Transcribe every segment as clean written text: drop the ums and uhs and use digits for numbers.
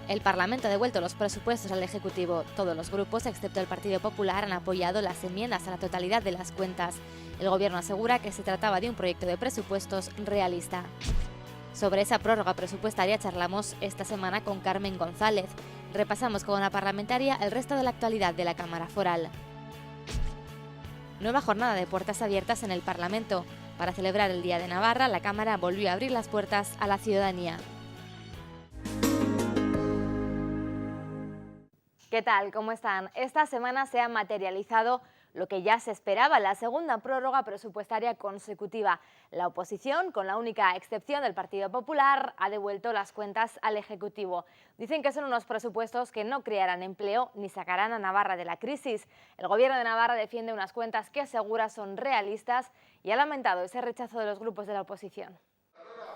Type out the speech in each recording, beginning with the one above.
El Parlamento ha devuelto los presupuestos al Ejecutivo. Todos los grupos, excepto el Partido Popular, han apoyado las enmiendas a la totalidad de las cuentas. El Gobierno asegura que se trataba de un proyecto de presupuestos realista. Sobre esa prórroga presupuestaria charlamos esta semana con Carmen González. Repasamos con la parlamentaria el resto de la actualidad de la Cámara Foral. Nueva jornada de puertas abiertas en el Parlamento. Para celebrar el Día de Navarra, la Cámara volvió a abrir las puertas a la ciudadanía. ¿Qué tal? ¿Cómo están? Esta semana se ha materializado lo que ya se esperaba, la segunda prórroga presupuestaria consecutiva. La oposición, con la única excepción del Partido Popular, ha devuelto las cuentas al Ejecutivo. Dicen que son unos presupuestos que no crearán empleo ni sacarán a Navarra de la crisis. El Gobierno de Navarra defiende unas cuentas que asegura son realistas y ha lamentado ese rechazo de los grupos de la oposición.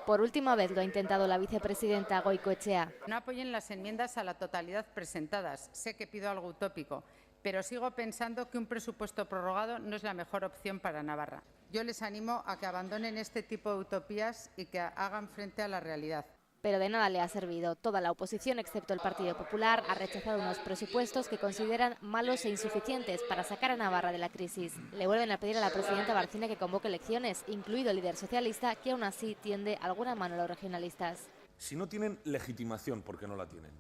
Por última vez lo ha intentado la vicepresidenta Goicoechea. No apoyen las enmiendas a la totalidad presentadas. Sé que pido algo utópico, pero sigo pensando que un presupuesto prorrogado no es la mejor opción para Navarra. Yo les animo a que abandonen este tipo de utopías y que hagan frente a la realidad. Pero de nada le ha servido. Toda la oposición, excepto el Partido Popular, ha rechazado unos presupuestos que consideran malos e insuficientes para sacar a Navarra de la crisis. Le vuelven a pedir a la presidenta Barcina que convoque elecciones, incluido el líder socialista, que aún así tiende alguna mano a los regionalistas. Si no tienen legitimación, ¿por qué no la tienen?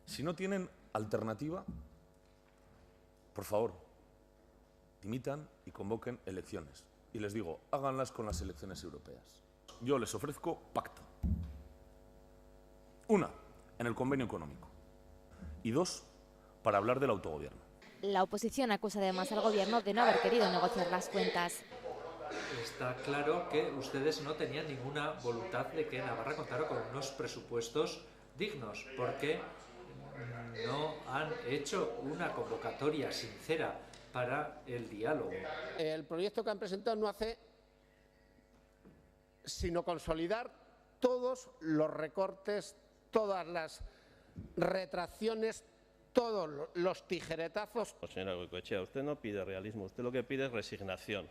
Si no tienen alternativa, por favor, dimitan y convoquen elecciones. Y les digo, háganlas con las elecciones europeas. Yo les ofrezco pacto. Una, en el convenio económico. Y dos, para hablar del autogobierno. La oposición acusa además al Gobierno de no haber querido negociar las cuentas. Está claro que ustedes no tenían ninguna voluntad de que Navarra contara con unos presupuestos dignos, porque no han hecho una convocatoria sincera para el diálogo. El proyecto que han presentado no hace sino consolidar todos los recortes, todas las retracciones, todos los tijeretazos. Señora Goicoechea, usted no pide realismo, usted lo que pide es resignación.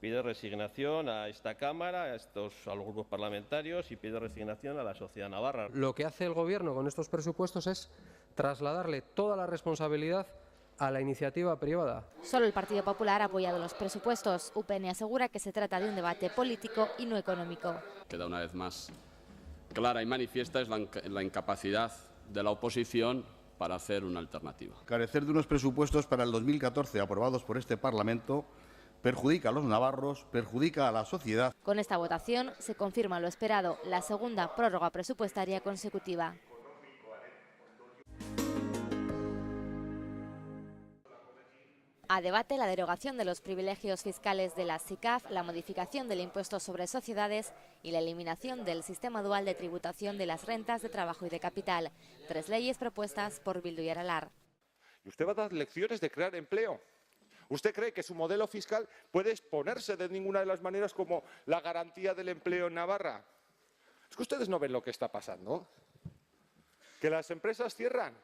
Pide resignación a esta Cámara, a los grupos parlamentarios y pide resignación a la sociedad navarra. Lo que hace el Gobierno con estos presupuestos es trasladarle toda la responsabilidad a la iniciativa privada. Solo el Partido Popular ha apoyado los presupuestos. UPN asegura que se trata de un debate político y no económico. Queda una vez más clara y manifiesta es la incapacidad de la oposición para hacer una alternativa. Carecer de unos presupuestos para el 2014 aprobados por este Parlamento perjudica a los navarros, perjudica a la sociedad. Con esta votación se confirma lo esperado, la segunda prórroga presupuestaria consecutiva. A debate la derogación de los privilegios fiscales de la SICAF, la modificación del impuesto sobre sociedades y la eliminación del sistema dual de tributación de las rentas de trabajo y de capital. 3 leyes propuestas por Bildu y Aralar. ¿Y usted va a dar lecciones de crear empleo? ¿Usted cree que su modelo fiscal puede exponerse de ninguna de las maneras como la garantía del empleo en Navarra? Es que ustedes no ven lo que está pasando. ¿Que las empresas cierran?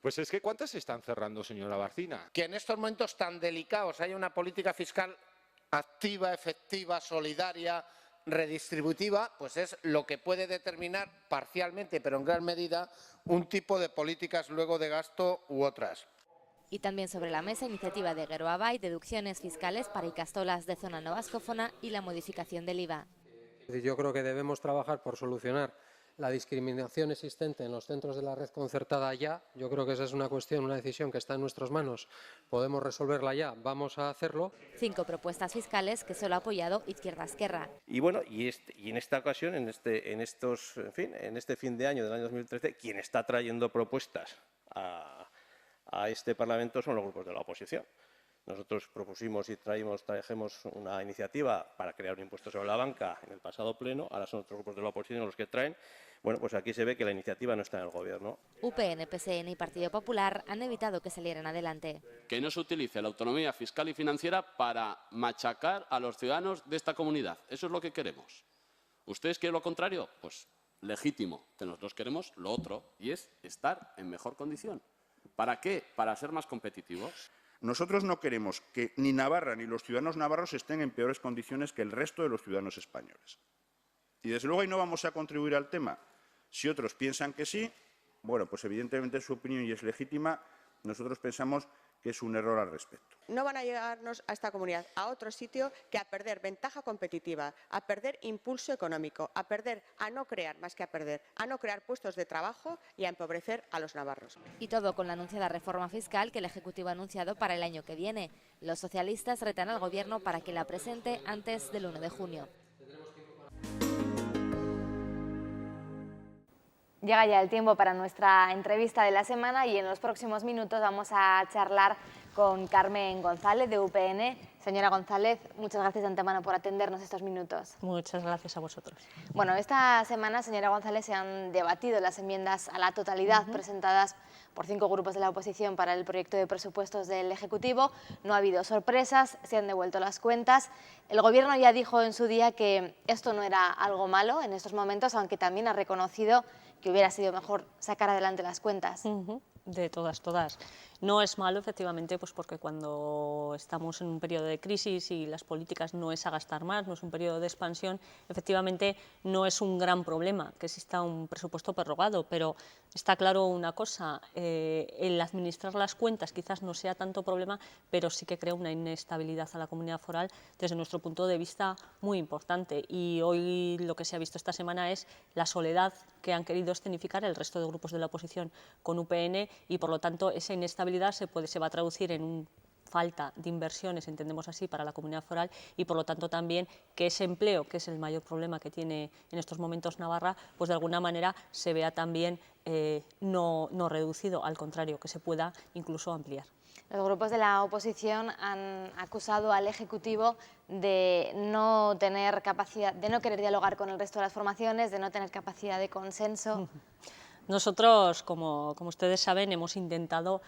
Pues es que ¿cuántas se están cerrando, señora Barcina? Que en estos momentos tan delicados haya una política fiscal activa, efectiva, solidaria, redistributiva, pues es lo que puede determinar parcialmente, pero en gran medida, un tipo de políticas luego de gasto u otras. Y también sobre la mesa iniciativa de Geroabay, deducciones fiscales para ikastolas de zona no vascófona y la modificación del IVA. Yo creo que debemos trabajar por solucionar la discriminación existente en los centros de la red concertada ya. Yo creo que esa es una cuestión, una decisión que está en nuestras manos. Podemos resolverla ya, vamos a hacerlo. 5 propuestas fiscales que solo ha apoyado Izquierda Esquerra. Y bueno, y en esta ocasión, en este fin de año del año 2013, quien está trayendo propuestas a este Parlamento son los grupos de la oposición. Nosotros propusimos y trajimos una iniciativa para crear un impuesto sobre la banca en el pasado pleno, ahora son otros grupos de la oposición los que traen. Bueno, pues aquí se ve que la iniciativa no está en el Gobierno. UPN, PSN y Partido Popular han evitado que salieran adelante. Que no se utilice la autonomía fiscal y financiera para machacar a los ciudadanos de esta comunidad. Eso es lo que queremos. ¿Ustedes quieren lo contrario? Pues legítimo, que nosotros queremos lo otro, y es estar en mejor condición. ¿Para qué? Para ser más competitivos. Nosotros no queremos que ni Navarra ni los ciudadanos navarros estén en peores condiciones que el resto de los ciudadanos españoles. Y desde luego ahí no vamos a contribuir al tema. Si otros piensan que sí, Bueno, pues evidentemente su opinión y es legítima. Nosotros pensamos que es un error al respecto. No van a llegarnos a esta comunidad a otro sitio que a perder ventaja competitiva, a perder impulso económico, a no crear más que a perder, a no crear puestos de trabajo y a empobrecer a los navarros. Y todo con la anunciada reforma fiscal que el Ejecutivo ha anunciado para el año que viene. Los socialistas retan al Gobierno para que la presente antes del 1 de junio. Llega ya el tiempo para nuestra entrevista de la semana y en los próximos minutos vamos a charlar con Carmen González de UPN. Señora González, muchas gracias de antemano por atendernos estos minutos. Muchas gracias a vosotros. Bueno, esta semana, señora González, se han debatido las enmiendas a la totalidad presentadas por 5 grupos de la oposición para el proyecto de presupuestos del Ejecutivo. No ha habido sorpresas, se han devuelto las cuentas. El Gobierno ya dijo en su día que esto no era algo malo en estos momentos, aunque también ha reconocido que hubiera sido mejor sacar adelante las cuentas. De todas. No es malo, efectivamente, pues porque cuando estamos en un periodo de crisis y las políticas no es a gastar más, no es un periodo de expansión, efectivamente no es un gran problema que exista un presupuesto prorrogado, pero está claro una cosa, el administrar las cuentas quizás no sea tanto problema, pero sí que crea una inestabilidad a la comunidad foral desde nuestro punto de vista muy importante. Y hoy lo que se ha visto esta semana es la soledad que han querido escenificar el resto de grupos de la oposición con UPN y, por lo tanto, esa inestabilidad se va a traducir en una falta de inversiones, entendemos así, para la comunidad foral y, por lo tanto, también que ese empleo, que es el mayor problema que tiene en estos momentos Navarra, pues de alguna manera se vea también no reducido, al contrario, que se pueda incluso ampliar. Los grupos de la oposición han acusado al Ejecutivo de no tener capacidad, de no querer dialogar con el resto de las formaciones, de no tener capacidad de consenso. Nosotros, como ustedes saben, hemos intentado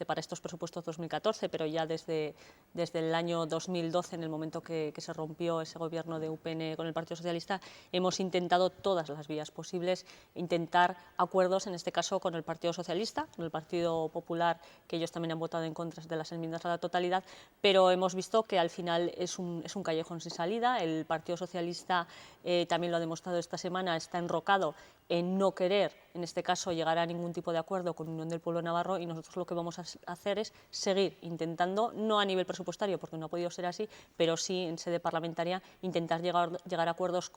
para estos presupuestos 2014, pero ya desde el año 2012, en el momento que se rompió ese gobierno de UPN con el Partido Socialista, hemos intentado todas las vías posibles, intentar acuerdos, en este caso con el Partido Socialista, con el Partido Popular, que ellos también han votado en contra de las enmiendas a la totalidad, pero hemos visto que al final es un callejón sin salida. El Partido Socialista también lo ha demostrado esta semana, está enrocado en no querer, en este caso, llegar a ningún tipo de acuerdo con Unión del Pueblo Navarro, y nosotros lo que vamos a hacer es seguir intentando, no a nivel presupuestario, porque no ha podido ser así, pero sí en sede parlamentaria, intentar llegar a acuerdos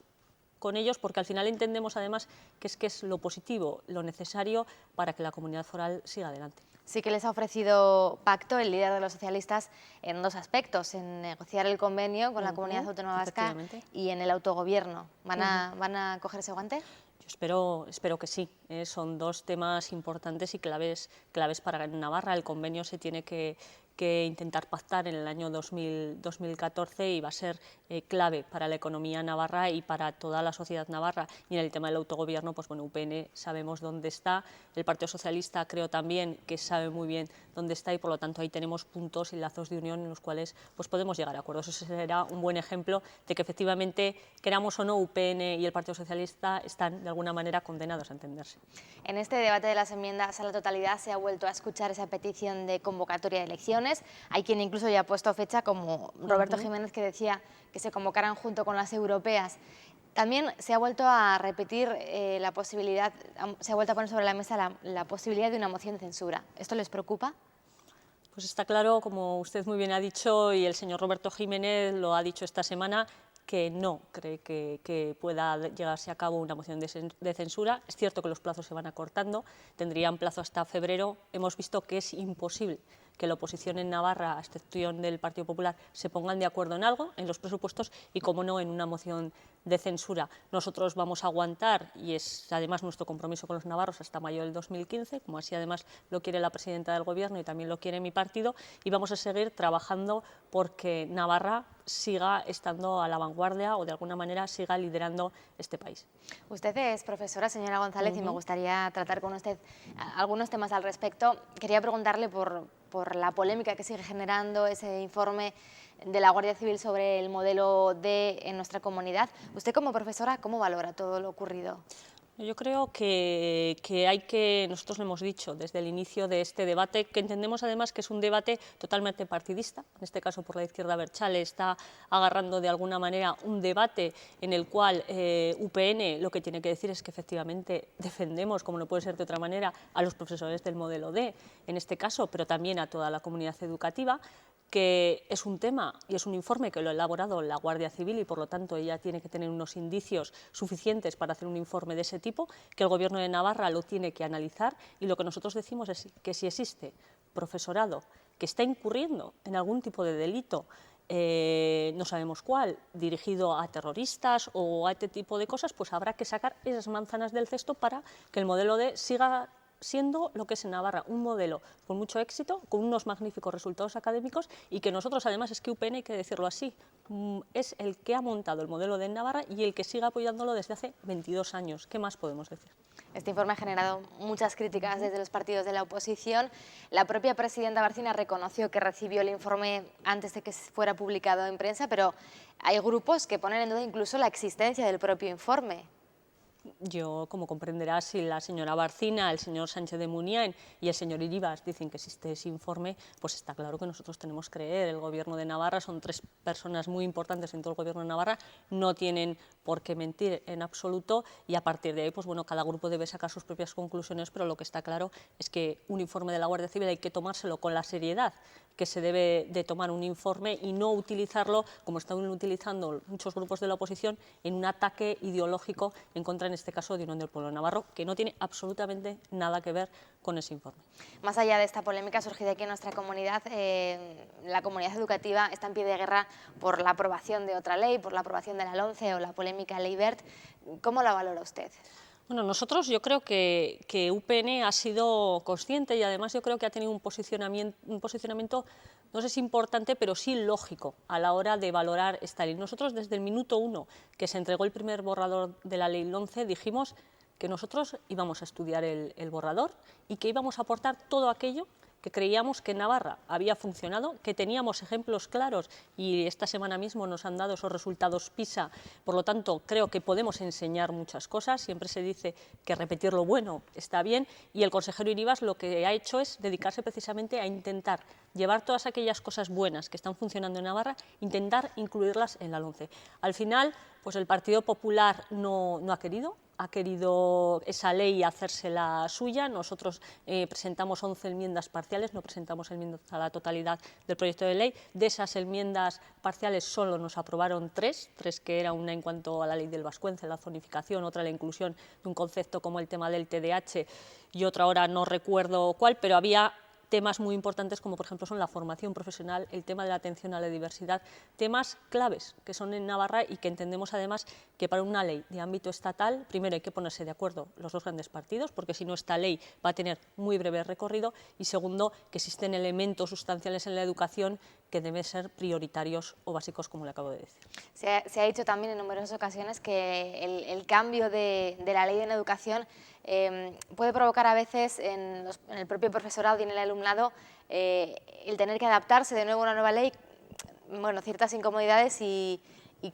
con ellos, porque al final entendemos además que es lo positivo, lo necesario para que la comunidad foral siga adelante. Sí que les ha ofrecido pacto el líder de los socialistas en 2 aspectos, en negociar el convenio con la Comunidad Autónoma Vasca y en el autogobierno. ¿Van a coger ese guante? Yo espero que sí. Son 2 temas importantes y claves para Navarra. El convenio se tiene que intentar pactar en el año 2014 y va a ser clave para la economía navarra y para toda la sociedad navarra. Y en el tema del autogobierno, pues bueno, UPN sabemos dónde está, el Partido Socialista creo también que sabe muy bien dónde está, y por lo tanto ahí tenemos puntos y lazos de unión en los cuales pues podemos llegar a acuerdos. Eso será un buen ejemplo de que efectivamente, queramos o no, UPN y el Partido Socialista están de alguna manera condenados a entenderse. En este debate de las enmiendas a la totalidad se ha vuelto a escuchar esa petición de convocatoria de elecciones. Hay quien incluso ya ha puesto fecha, como Roberto Jiménez, que decía que se convocaran junto con las europeas. También se ha vuelto a repetir la posibilidad, se ha vuelto a poner sobre la mesa la posibilidad de una moción de censura. ¿Esto les preocupa? Pues está claro, como usted muy bien ha dicho, y el señor Roberto Jiménez lo ha dicho esta semana, que no cree que pueda llevarse a cabo una moción de censura. Es cierto que los plazos se van acortando, tendrían plazo hasta febrero. Hemos visto que es imposible que la oposición en Navarra, a excepción del Partido Popular, se pongan de acuerdo en algo, en los presupuestos, y, como no, en una moción de censura. Nosotros vamos a aguantar, y es además nuestro compromiso con los navarros, hasta mayo del 2015, como así además lo quiere la presidenta del Gobierno y también lo quiere mi partido, y vamos a seguir trabajando porque Navarra siga estando a la vanguardia o de alguna manera siga liderando este país. Usted es profesora, señora González, y me gustaría tratar con usted algunos temas al respecto. Quería preguntarle por la polémica que sigue generando ese informe de la Guardia Civil sobre el modelo D en nuestra comunidad. Usted, como profesora, ¿cómo valora todo lo ocurrido? Yo creo que nosotros lo hemos dicho desde el inicio de este debate, que entendemos además que es un debate totalmente partidista, en este caso por la izquierda abertzale está agarrando de alguna manera un debate en el cual UPN lo que tiene que decir es que efectivamente defendemos, como no puede ser de otra manera, a los profesores del modelo D, en este caso, pero también a toda la comunidad educativa, que es un tema y es un informe que lo ha elaborado la Guardia Civil y por lo tanto ella tiene que tener unos indicios suficientes para hacer un informe de ese tipo, que el Gobierno de Navarra lo tiene que analizar y lo que nosotros decimos es que si existe profesorado que está incurriendo en algún tipo de delito, no sabemos cuál, dirigido a terroristas o a este tipo de cosas, pues habrá que sacar esas manzanas del cesto para que el modelo D siga siendo lo que es en Navarra, un modelo con mucho éxito, con unos magníficos resultados académicos y que nosotros, además, es que UPN, hay que decirlo así, es el que ha montado el modelo de Navarra y el que sigue apoyándolo desde hace 22 años. ¿Qué más podemos decir? Este informe ha generado muchas críticas desde los partidos de la oposición. La propia presidenta Barcina reconoció que recibió el informe antes de que fuera publicado en prensa, pero hay grupos que ponen en duda incluso la existencia del propio informe. Yo, como comprenderá, si la señora Barcina, el señor Sánchez de Muniain y el señor Iribas dicen que existe ese informe, pues está claro que nosotros tenemos que creer. El Gobierno de Navarra son 3 personas muy importantes en todo el Gobierno de Navarra, no tienen por qué mentir en absoluto y a partir de ahí, pues bueno, cada grupo debe sacar sus propias conclusiones, pero lo que está claro es que un informe de la Guardia Civil hay que tomárselo con la seriedad que se debe de tomar un informe y no utilizarlo, como están utilizando muchos grupos de la oposición, en un ataque ideológico en contra, en este caso, de Unión del Pueblo Navarro, que no tiene absolutamente nada que ver con ese informe. Más allá de esta polémica surgida aquí en nuestra comunidad, la comunidad educativa está en pie de guerra por la aprobación de otra ley, por la aprobación de la LOMCE o la polémica Ley Wert. ¿Cómo la valora usted? Bueno, nosotros yo creo que UPN ha sido consciente y además yo creo que ha tenido un posicionamiento, no sé si importante, pero sí lógico a la hora de valorar esta ley. Nosotros desde el minuto 1 que se entregó el primer borrador de la ley 11 dijimos que nosotros íbamos a estudiar el borrador y que íbamos a aportar todo aquello que creíamos que en Navarra había funcionado, que teníamos ejemplos claros y esta semana mismo nos han dado esos resultados PISA, por lo tanto creo que podemos enseñar muchas cosas, siempre se dice que repetir lo bueno está bien y el consejero Iribas lo que ha hecho es dedicarse precisamente a intentar llevar todas aquellas cosas buenas que están funcionando en Navarra, intentar incluirlas en la LOMCE. Al final, pues el Partido Popular no ha querido esa ley hacérsela suya. Nosotros presentamos 11 enmiendas parciales, no presentamos enmiendas a la totalidad del proyecto de ley. De esas enmiendas parciales solo nos aprobaron 3 que era una en cuanto a la ley del Vascuence, la zonificación, otra la inclusión de un concepto como el tema del TDAH y otra ahora no recuerdo cuál, pero había temas muy importantes como por ejemplo son la formación profesional, el tema de la atención a la diversidad, temas claves que son en Navarra y que entendemos además que para una ley de ámbito estatal, primero hay que ponerse de acuerdo los 2 grandes partidos, porque si no esta ley va a tener muy breve recorrido, y segundo, que existen elementos sustanciales en la educación que deben ser prioritarios o básicos, como le acabo de decir. Se ha dicho también en numerosas ocasiones que el cambio de la ley en educación puede provocar a veces en el propio profesorado y en el alumnado el tener que adaptarse de nuevo a una nueva ley, bueno, ciertas incomodidades y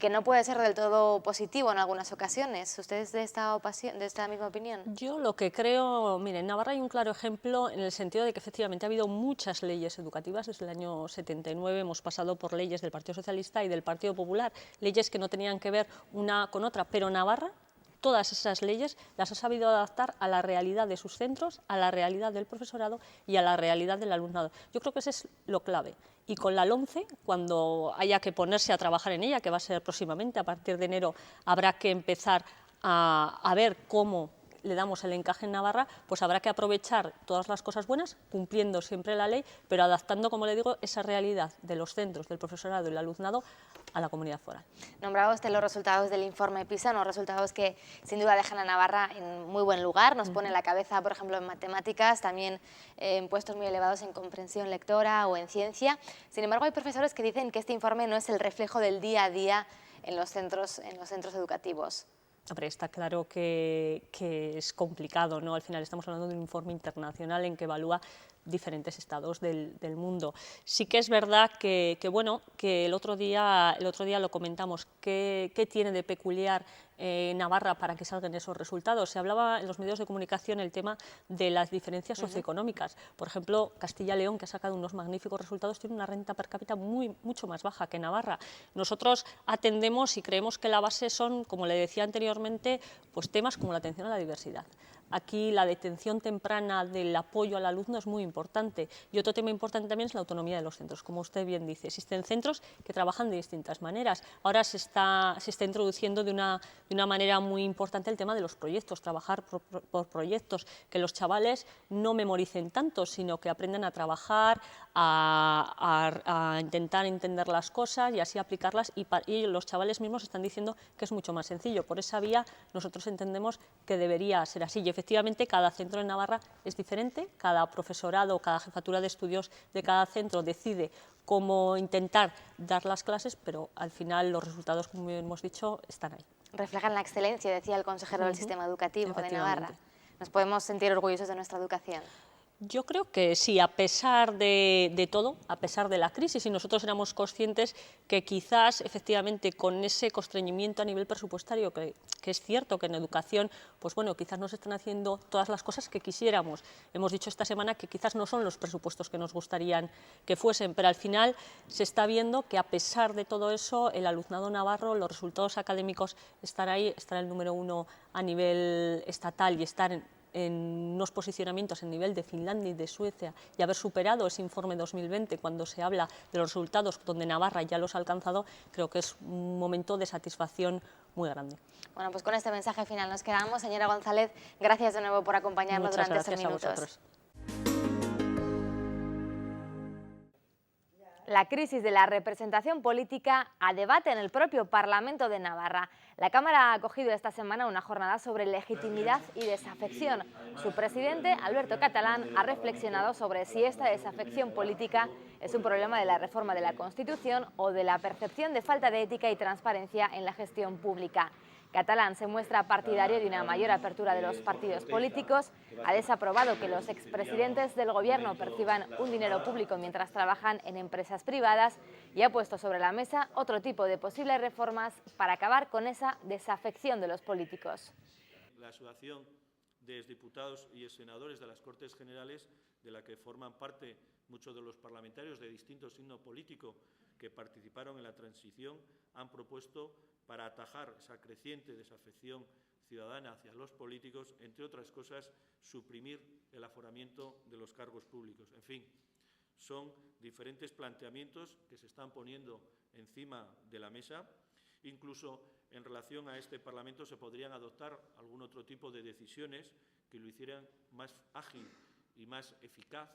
que no puede ser del todo positivo en algunas ocasiones. ¿Usted es de esta misma opinión? Yo lo que creo, mire, en Navarra hay un claro ejemplo en el sentido de que efectivamente ha habido muchas leyes educativas. Desde el año 79 hemos pasado por leyes del Partido Socialista y del Partido Popular, leyes que no tenían que ver una con otra, pero Navarra todas esas leyes las ha sabido adaptar a la realidad de sus centros, a la realidad del profesorado y a la realidad del alumnado. Yo creo que ese es lo clave. Y con la LOMCE, cuando haya que ponerse a trabajar en ella, que va a ser próximamente, a partir de enero, habrá que empezar a ver cómo le damos el encaje en Navarra, pues habrá que aprovechar todas las cosas buenas, cumpliendo siempre la ley, pero adaptando, como le digo, esa realidad de los centros, del profesorado y el alumnado a la comunidad foral. Nombraba usted los resultados del informe PISA, unos resultados que sin duda dejan a Navarra en muy buen lugar, nos pone la cabeza, por ejemplo, en matemáticas, también en puestos muy elevados en comprensión lectora o en ciencia. Sin embargo, hay profesores que dicen que este informe no es el reflejo del día a día en los centros educativos. Hombre, está claro que es complicado, ¿no? Al final estamos hablando de un informe internacional en que evalúa diferentes estados del mundo. Sí que es verdad que el otro día lo comentamos, ¿qué tiene de peculiar Navarra para que salgan esos resultados? Se hablaba en los medios de comunicación el tema de las diferencias socioeconómicas. Por ejemplo, Castilla-León, que ha sacado unos magníficos resultados, tiene una renta per cápita mucho más baja que Navarra. Nosotros atendemos y creemos que la base son, como le decía anteriormente, pues temas como la atención a la diversidad. Aquí la detención temprana del apoyo al alumno es muy importante, y otro tema importante también es la autonomía de los centros. Como usted bien dice, existen centros que trabajan de distintas maneras. Ahora se está introduciendo de una manera muy importante el tema de los proyectos, trabajar por proyectos, que los chavales no memoricen tanto, sino que aprendan a trabajar, a intentar entender las cosas y así aplicarlas, y los chavales mismos están diciendo que es mucho más sencillo. Por esa vía nosotros entendemos que debería ser así. Y efectivamente cada centro en Navarra es diferente, cada profesorado, cada jefatura de estudios de cada centro decide cómo intentar dar las clases, pero al final los resultados, como hemos dicho, están ahí. Reflejan la excelencia, decía el consejero del sistema educativo de Navarra. ¿Nos podemos sentir orgullosos de nuestra educación? Yo creo que sí, a pesar de todo, a pesar de la crisis, y nosotros éramos conscientes que quizás efectivamente con ese constreñimiento a nivel presupuestario, que es cierto que en educación, pues bueno, quizás no se están haciendo todas las cosas que quisiéramos. Hemos dicho esta semana que quizás no son los presupuestos que nos gustarían que fuesen, pero al final se está viendo que a pesar de todo eso, el alumnado navarro, los resultados académicos están ahí, están el número 1 a nivel estatal y están en unos posicionamientos en nivel de Finlandia y de Suecia, y haber superado ese informe 2020 cuando se habla de los resultados donde Navarra ya los ha alcanzado, creo que es un momento de satisfacción muy grande. Bueno, pues con este mensaje final nos quedamos. Señora González, gracias de nuevo por acompañarnos durante estos minutos. La crisis de la representación política a debate en el propio Parlamento de Navarra. La Cámara ha acogido esta semana una jornada sobre legitimidad y desafección. Su presidente, Alberto Catalán, ha reflexionado sobre si esta desafección política es un problema de la reforma de la Constitución o de la percepción de falta de ética y transparencia en la gestión pública. Catalán se muestra partidario de una mayor apertura de los partidos políticos, ha desaprobado que los expresidentes del Gobierno perciban un dinero público mientras trabajan en empresas privadas y ha puesto sobre la mesa otro tipo de posibles reformas para acabar con esa desafección de los políticos. La Asociación de Diputados y Senadores de las Cortes Generales, de la que forman parte muchos de los parlamentarios de distinto signo político que participaron en la transición, han propuesto, para atajar esa creciente desafección ciudadana hacia los políticos, entre otras cosas, suprimir el aforamiento de los cargos públicos. En fin, son diferentes planteamientos que se están poniendo encima de la mesa. Incluso en relación a este Parlamento se podrían adoptar algún otro tipo de decisiones que lo hicieran más ágil y más eficaz,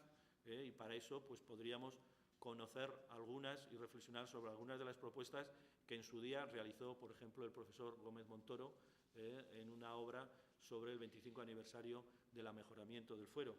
y para eso pues podríamos conocer algunas y reflexionar sobre algunas de las propuestas que en su día realizó, por ejemplo, el profesor Gómez Montoro en una obra sobre el 25 aniversario del mejoramiento del fuero.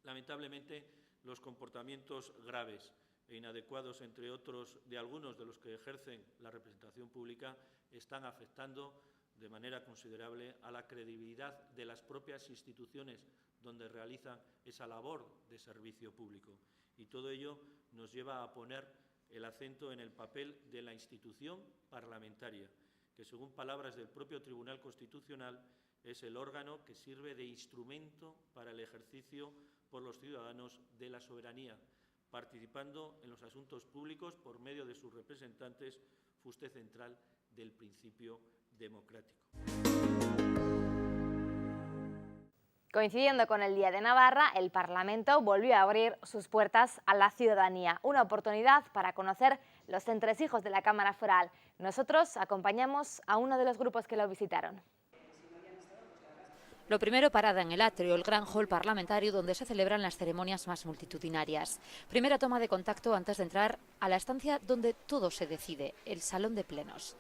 Lamentablemente, los comportamientos graves e inadecuados, entre otros, de algunos de los que ejercen la representación pública, están afectando de manera considerable a la credibilidad de las propias instituciones donde realizan esa labor de servicio público. Y todo ello nos lleva a poner el acento en el papel de la institución parlamentaria, que según palabras del propio Tribunal Constitucional es el órgano que sirve de instrumento para el ejercicio por los ciudadanos de la soberanía, participando en los asuntos públicos por medio de sus representantes, fuste central del principio democrático. Coincidiendo con el Día de Navarra, el Parlamento volvió a abrir sus puertas a la ciudadanía, una oportunidad para conocer los entresijos de la Cámara Foral. Nosotros acompañamos a uno de los grupos que lo visitaron. Lo primero, parada en el atrio, el gran hall parlamentario donde se celebran las ceremonias más multitudinarias. Primera toma de contacto antes de entrar a la estancia donde todo se decide, el salón de plenos.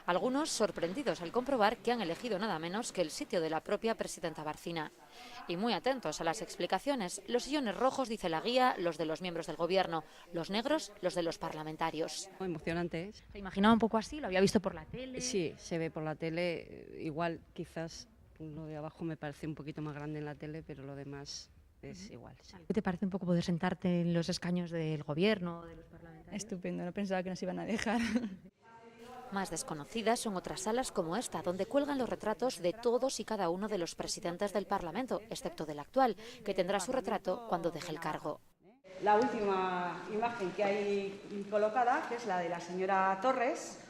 Algunos sorprendidos al comprobar que han elegido nada menos que el sitio de la propia presidenta Barcina. Y muy atentos a las explicaciones, los sillones rojos, dice la guía, los de los miembros del gobierno, los negros, los de los parlamentarios. Muy emocionante. ¿Se imaginaba un poco así? ¿Lo había visto por la tele? Sí, se ve por la tele, igual quizás lo de abajo me parece un poquito más grande en la tele, pero lo demás es igual. Sí. ¿Qué te parece un poco poder sentarte en los escaños del gobierno, de los parlamentarios? Estupendo, no pensaba que nos iban a dejar. Más desconocidas son otras salas como esta, donde cuelgan los retratos de todos y cada uno de los presidentes del Parlamento, excepto del actual, que tendrá su retrato cuando deje el cargo. La última imagen que hay colocada, que es la de la señora Torres,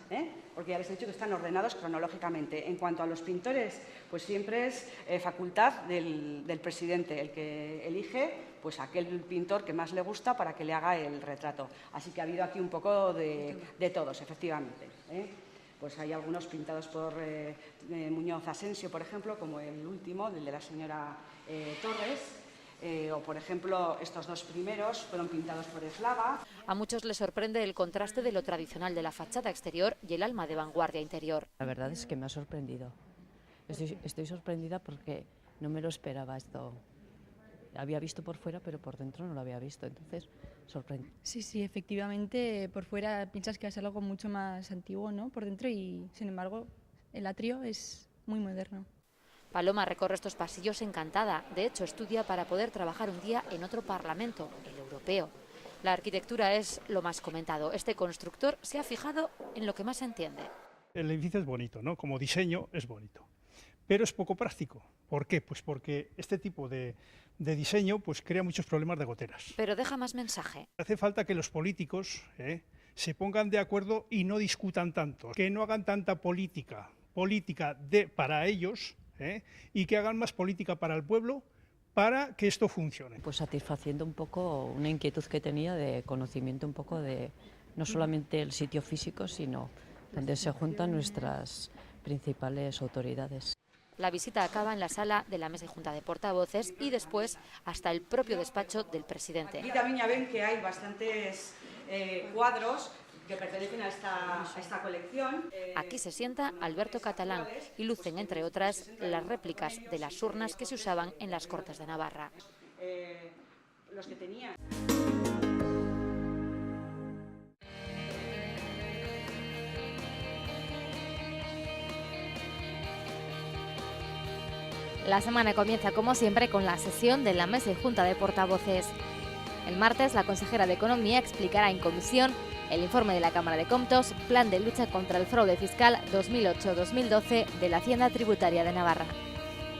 porque ya les he dicho que están ordenados cronológicamente. En cuanto a los pintores, pues siempre es facultad del presidente, el que elige pues aquel pintor que más le gusta para que le haga el retrato. Así que ha habido aquí un poco de todos, efectivamente. Pues hay algunos pintados por Muñoz Asensio, por ejemplo, como el último, el de la señora Torres. O, por ejemplo, estos dos primeros fueron pintados por Eslava. A muchos les sorprende el contraste de lo tradicional de la fachada exterior y el alma de vanguardia interior. La verdad es que me ha sorprendido. Estoy sorprendida porque no me lo esperaba esto. Había visto por fuera, pero por dentro no lo había visto, entonces sorprende. Sí, efectivamente, por fuera piensas que es algo mucho más antiguo, ¿no? Por dentro y, sin embargo, el atrio es muy moderno. Paloma recorre estos pasillos encantada. De hecho, estudia para poder trabajar un día en otro parlamento, el europeo. La arquitectura es lo más comentado. Este constructor se ha fijado en lo que más entiende. El edificio es bonito, ¿no? Como diseño es bonito, pero es poco práctico. ¿Por qué? Pues porque este tipo de diseño pues crea muchos problemas de goteras. Pero deja más mensaje. Hace falta que los políticos se pongan de acuerdo y no discutan tanto, que no hagan tanta política para ellos, y que hagan más política para el pueblo para que esto funcione. Pues satisfaciendo un poco una inquietud que tenía de conocimiento un poco de no solamente el sitio físico, sino donde se juntan nuestras principales autoridades. La visita acaba en la sala de la mesa y junta de portavoces y después hasta el propio despacho del presidente. Aquí también ya ven que hay bastantes cuadros que pertenecen a esta colección. Aquí se sienta Alberto Catalán y lucen, entre otras, las réplicas de las urnas que se usaban en las Cortes de Navarra. Los que tenían. La semana comienza, como siempre, con la sesión de la mesa y junta de portavoces. El martes, la consejera de Economía explicará en comisión el informe de la Cámara de Comptos, Plan de lucha contra el fraude fiscal 2008-2012 de la Hacienda Tributaria de Navarra.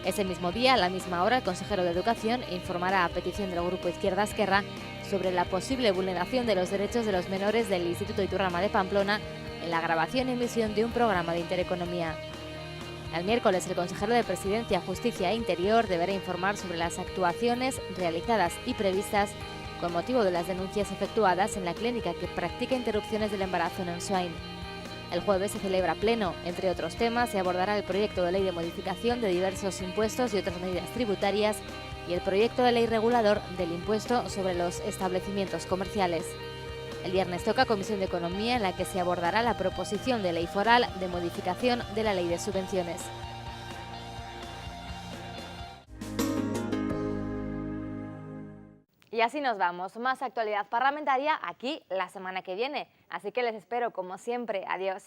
Ese mismo día, a la misma hora, el consejero de Educación informará a petición del Grupo Izquierda Esquerra sobre la posible vulneración de los derechos de los menores del Instituto Iturrama de Pamplona en la grabación y emisión de un programa de intereconomía. El miércoles, el consejero de Presidencia, Justicia e Interior deberá informar sobre las actuaciones realizadas y previstas con motivo de las denuncias efectuadas en la clínica que practica interrupciones del embarazo en Ensuain. El jueves se celebra pleno. Entre otros temas, se abordará el proyecto de ley de modificación de diversos impuestos y otras medidas tributarias y el proyecto de ley regulador del impuesto sobre los establecimientos comerciales. El viernes toca Comisión de Economía, en la que se abordará la proposición de ley foral de modificación de la ley de subvenciones. Y así nos vamos. Más actualidad parlamentaria aquí la semana que viene. Así que les espero como siempre. Adiós.